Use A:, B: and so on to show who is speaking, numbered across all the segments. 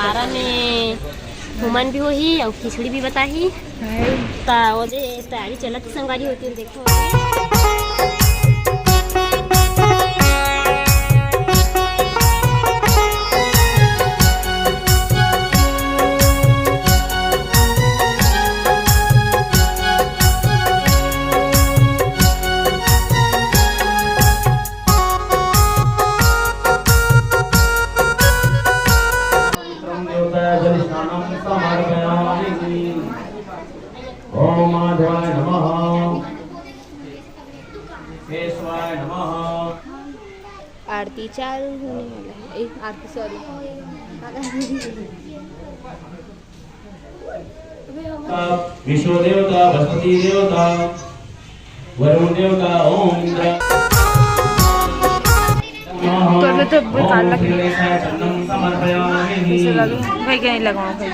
A: आरा में घुमन भी होही और खिचड़ी भी बताही ता ओजे तैयारी चलत संगवारी होती देखो।
B: ओम माधवाय नमः, केशवाय नमः।
A: आरती चालू होने वाला है। आरती सॉरी
B: विष्णु देवता, बृहस्पति देवता, वरुण देवता, ओम इंद्र
A: कर तो काल लग
B: चंदन समर्पयामि।
A: भाई क्या नहीं लगाऊं भाई।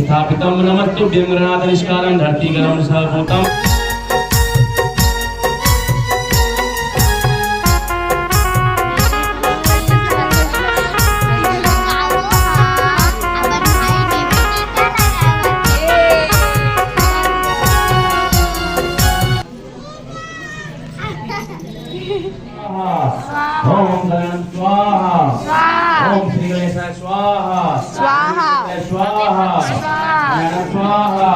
B: स्थापितं नमस्तुभ्यं गणनाथ निष्कालं धरती गणं सर्वभूतं। ओम गणं स्वाहा, ओम श्री गणेशाय स्वाहा, स्वाहा स्वाहा, गणं स्वाहा,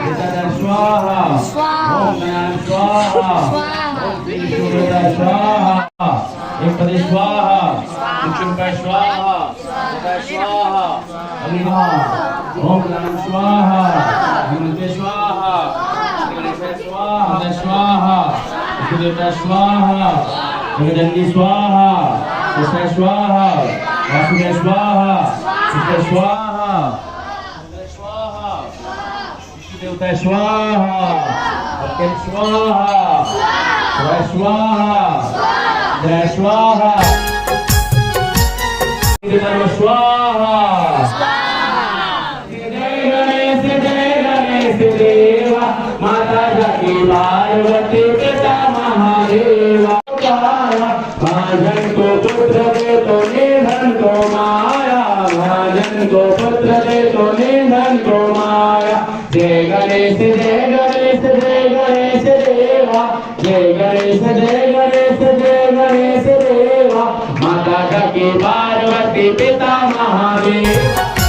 B: गणं स्वाहा, ओम गणं स्वाहा, ओम श्री विष्णुदेवाय स्वाहा, एक पदे स्वाहा, विष्णुदेवाय स्वाहा, स्वाहा, अग्निहा, ओम गणं स्वाहा, गणपते स्वाहा, गणेशाय स्वाहा, स्वाहा, विष्णुदेवाय स्वाहा, जगदम्बे स्वाहा, कृष्ण स्वाहा, वासुदेव स्वाहा, शिव स्वाहा, स्वाहा, विष्णुदेवता स्वाहा, सत्यम स्वाहा, शिव स्वाहा, जय स्वाहा, धर्म स्वाहा, जय गणेश देवा, माता जाकी पार्वती पिता महादेवा। भाजन को पुत्र दे तो निधन को माया, भाजन को पुत्र दे तो निधन को माया। जय गणेश जय गणेश जय गणेश देवा, जय गणेश जय गणेश जय गणेश देवा, माता जाकी पार्वती पिता महादेव।